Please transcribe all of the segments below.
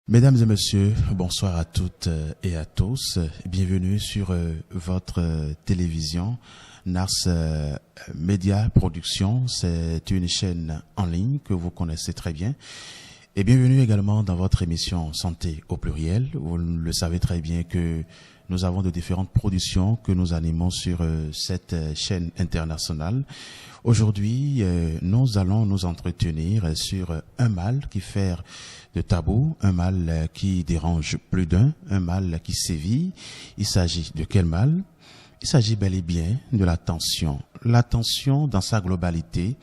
Mesdames et messieurs, bonsoir à toutes et à tous. Bienvenue sur votre télévision Nars Média Production. C'est une chaîne en ligne que vous connaissez très bien. Et bienvenue également dans votre émission Santé au pluriel. Vous le savez très bien que nous avons de différentes productions que nous animons sur cette chaîne internationale. Aujourd'hui, nous allons nous entretenir sur un mal qui fait de tabou, un mal qui dérange plus d'un, un mal qui sévit. Il s'agit de quel mal? Il s'agit bel et bien de la tension. La tension dans sa globalité,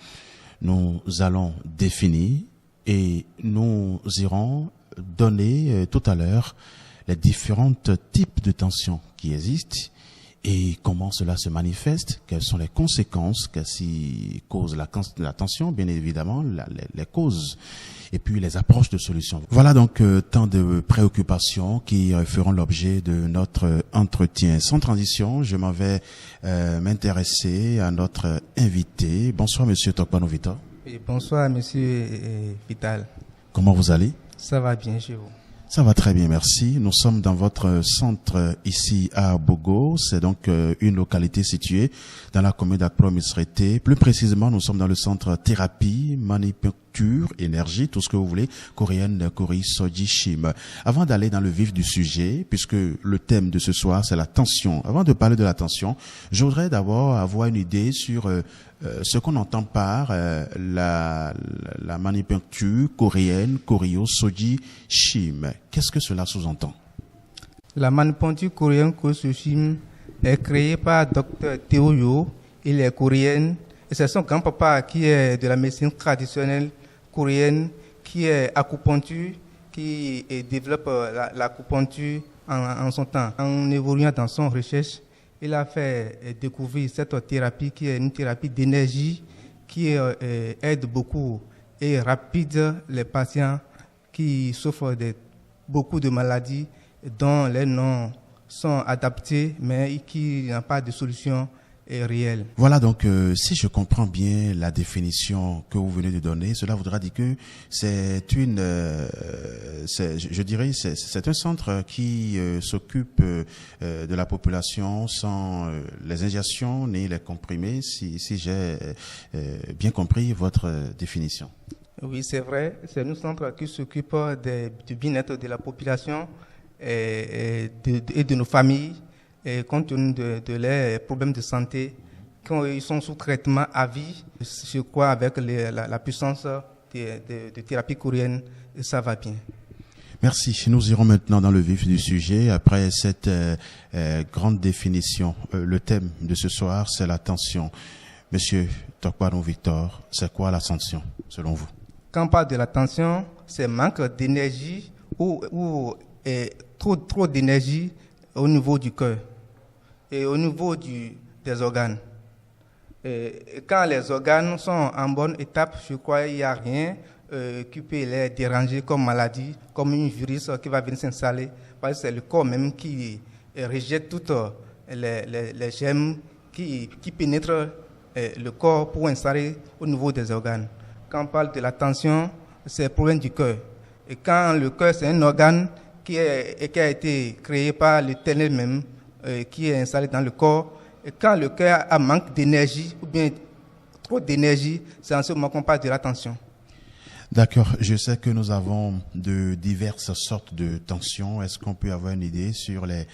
nous allons définir et nous irons donner tout à l'heure les différents types de tensions qui existent et comment cela se manifeste, quelles sont les conséquences, qu'est-ce qui cause la tension, bien évidemment, les causes et puis les approches de solutions. Voilà donc tant de préoccupations qui feront l'objet de notre entretien. Sans transition, je m'en vais m'intéresser à notre invité. Bonsoir Monsieur Tokpano Victor. Et bonsoir Monsieur Vital. Comment vous allez? Ça va bien chez vous? Ça va très bien, merci. Nous sommes dans votre centre ici à Bogo. C'est donc une localité située dans la commune d'Akpro-Misrete. Plus précisément, nous sommes dans le centre thérapie, manipulture, énergie, tout ce que vous voulez, coréenne, Kori, Soji, Shim. Avant d'aller dans le vif du sujet, puisque le thème de ce soir, c'est la tension. Avant de parler de la tension, je voudrais d'abord avoir une idée sur ce qu'on entend par la manipulture coréenne, Koryo, Soji, Shim. Qu'est-ce que cela sous-entend? La manipulture coréenne, Koryo, Shim est créée par Dr Teo Yo. Il est coréenne et c'est son grand-papa qui est de la médecine traditionnelle coréenne, qui est acupuncture, qui développe l'acupuncture en son temps. En évoluant dans son recherche, il a fait découvrir cette thérapie qui est une thérapie d'énergie qui aide beaucoup et rapide les patients qui souffrent de beaucoup de maladies dont les noms sont adaptés mais qui n'ont pas de solution réelle. Voilà donc, si je comprends bien la définition que vous venez de donner, cela voudra dire que c'est c'est un centre qui s'occupe de la population sans les injections ni les comprimés, si j'ai bien compris votre définition. Oui, c'est vrai. C'est un centre qui s'occupe du bien-être de la population et de nos familles. Et compte tenu de leurs problèmes de santé, quand ils sont sous traitement à vie, je crois avec la puissance de thérapie coréenne, ça va bien. Merci. Nous irons maintenant dans le vif du sujet. Après cette grande définition, le thème de ce soir, c'est la tension. Monsieur Tokpano Victor, c'est quoi la tension, selon vous? Quand on parle de la tension, c'est manque d'énergie ou trop d'énergie au niveau du cœur et au niveau des organes. Et quand les organes sont en bonne étape, je crois qu'il n'y a rien qui peut les déranger comme maladie, comme un virus qui va venir s'installer. Parce que c'est le corps même qui rejette toutes les germes qui pénètrent le corps pour installer au niveau des organes. Quand on parle de la tension, c'est le problème du cœur. Et quand le cœur, c'est un organe qui a été créé par l'Éternel même, qui est installé dans le corps. Et quand le cœur a manque d'énergie ou bien trop d'énergie, c'est en ce moment qu'on parle de la tension. D'accord. Je sais que nous avons de diverses sortes de tensions. Est-ce qu'on peut avoir une idée sur les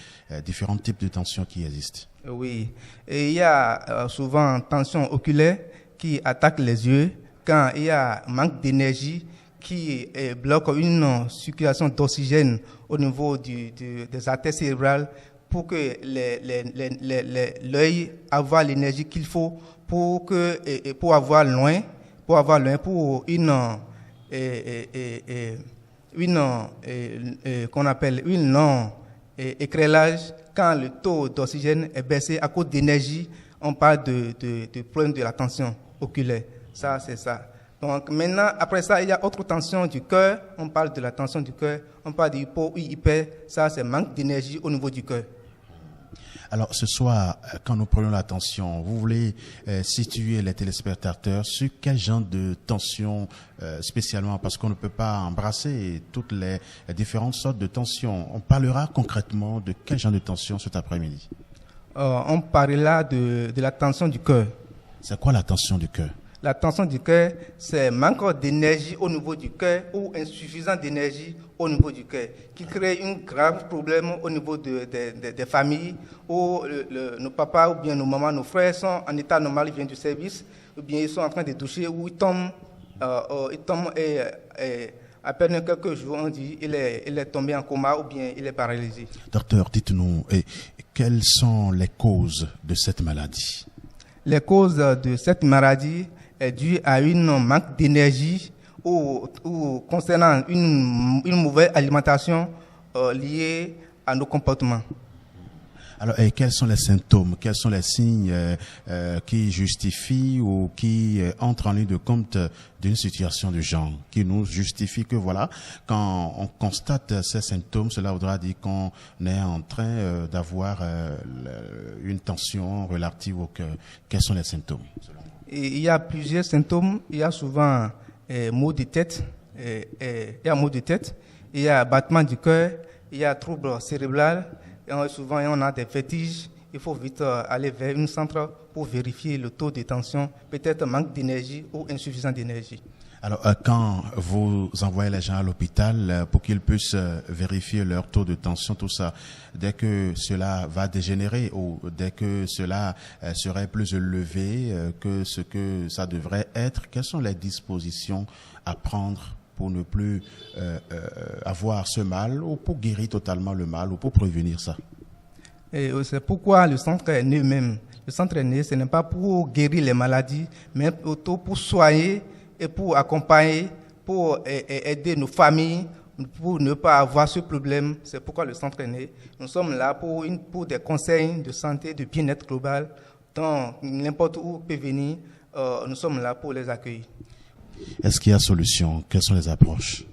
différents types de tensions qui existent? Oui. Et il y a souvent tension oculaire qui attaque les yeux quand il y a manque d'énergie qui bloque une circulation d'oxygène au niveau des artères cérébrales pour que l'œil avoir l'énergie qu'il faut pour avoir loin pour qu'on appelle une non éclairage. Quand le taux d'oxygène est baissé à cause d'énergie, on parle de problème de la tension oculaire. Ça, c'est ça. Donc maintenant, après ça, il y a autre tension du cœur. On parle de la tension du cœur. On parle d'hypo ou hyper. Ça, c'est manque d'énergie au niveau du cœur. Alors ce soir, quand nous prenons la tension, vous voulez situer les téléspectateurs sur quel genre de tension spécialement, parce qu'on ne peut pas embrasser toutes les différentes sortes de tensions. On parlera concrètement de quel genre de tension cet après-midi? On parlera de la tension du cœur. C'est quoi la tension du cœur? La tension du cœur, c'est manque d'énergie au niveau du cœur ou insuffisance d'énergie au niveau du cœur, qui crée un grave problème au niveau des familles où nos papas ou bien nos mamans, nos frères sont en état normal, ils viennent du service, ou bien ils sont en train de doucher, ou ils tombent et à peine quelques jours, on dit il est tombé en coma ou bien il est paralysé. Docteur, dites-nous, quelles sont les causes de cette maladie? Les causes de cette maladie est due à une manque d'énergie ou concernant une mauvaise alimentation liée à nos comportements. Alors, quels sont les symptômes, quels sont les signes qui justifient ou qui entrent en ligne de compte d'une situation de genre, qui nous justifie que voilà, quand on constate ces symptômes, cela voudra dire qu'on est en train d'avoir une tension relative au cœur. Quels sont les symptômes? Il y a plusieurs symptômes. Il y a souvent maux de tête, il y a battement du cœur, il y a trouble cérébral. Souvent, on a des vertiges. Il faut vite aller vers un centre pour vérifier le taux de tension, peut-être manque d'énergie ou insuffisance d'énergie. Alors, quand vous envoyez les gens à l'hôpital pour qu'ils puissent vérifier leur taux de tension, tout ça, dès que cela va dégénérer ou dès que cela serait plus élevé que ce que ça devrait être, quelles sont les dispositions à prendre pour ne plus avoir ce mal ou pour guérir totalement le mal ou pour prévenir ça? Et c'est pourquoi le centre est né même. Le centre est né, ce n'est pas pour guérir les maladies, mais plutôt pour soigner et pour accompagner, pour aider nos familles, pour ne pas avoir ce problème. C'est pourquoi le centre est né. Nous sommes là pour des conseils de santé, de bien-être global, dans n'importe où peut venir. Nous sommes là pour les accueillir. Est-ce qu'il y a solution? Quelles sont les approches?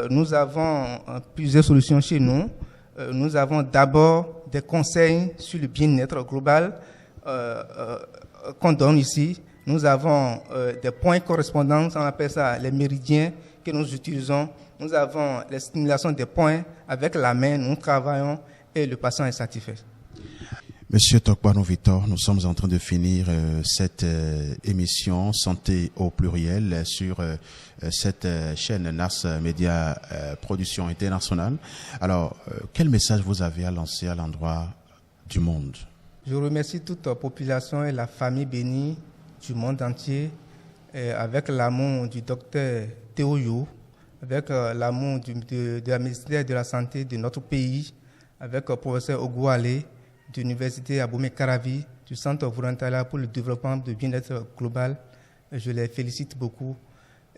Nous avons plusieurs solutions chez nous. Nous avons d'abord des conseils sur le bien-être global qu'on donne ici. Nous avons des points correspondants, on appelle ça les méridiens que nous utilisons. Nous avons les stimulations des points avec la main, nous travaillons et le patient est satisfait. Monsieur Tokpano Victor, nous sommes en train de finir cette émission Santé au pluriel sur cette chaîne NARS Média Production Internationale. Alors, quel message vous avez à lancer à l'endroit du monde? Je remercie toute la population et la famille bénie du monde entier avec l'amour du docteur Théoyo, avec l'amour de la ministère de la Santé de notre pays, avec le professeur Ogouale, de l'Université Abomey Caravi, du Centre volontariat pour le développement de bien-être global. Je les félicite beaucoup.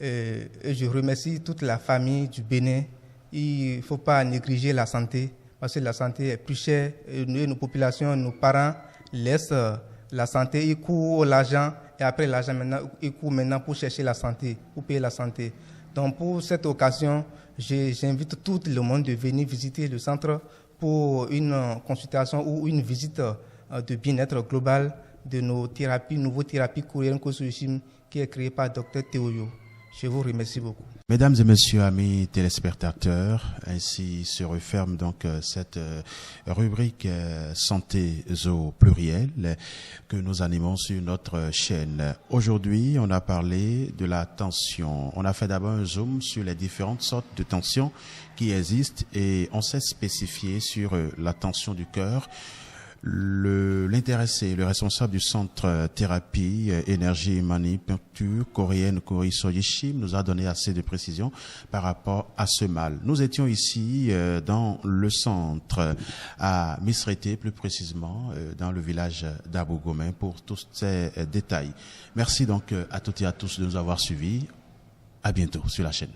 Et je remercie toute la famille du Bénin. Il ne faut pas négliger la santé, parce que la santé est plus chère. Et nous, nos populations, nos parents laissent la santé, ils courent l'argent, et après l'argent, ils courent maintenant pour chercher la santé, pour payer la santé. Donc pour cette occasion, j'invite tout le monde de venir visiter le centre pour une consultation ou une visite de bien-être global de nos thérapies, nouveaux thérapies coréennes qui est créée par Dr Théoyo. Je vous remercie beaucoup. Mesdames et messieurs, amis téléspectateurs, ainsi se referme donc cette rubrique santé au pluriel que nous animons sur notre chaîne. Aujourd'hui, on a parlé de la tension. On a fait d'abord un zoom sur les différentes sortes de tensions qui existent et on s'est spécifié sur la tension du cœur. L'intéressé, le responsable du centre thérapie énergie et manipucture coréenne Kori Soyishim nous a donné assez de précisions par rapport à ce mal. Nous étions ici dans le centre à Misrété, plus précisément dans le village d'Abougomen pour tous ces détails. Merci donc à toutes et à tous de nous avoir suivis. À bientôt sur la chaîne.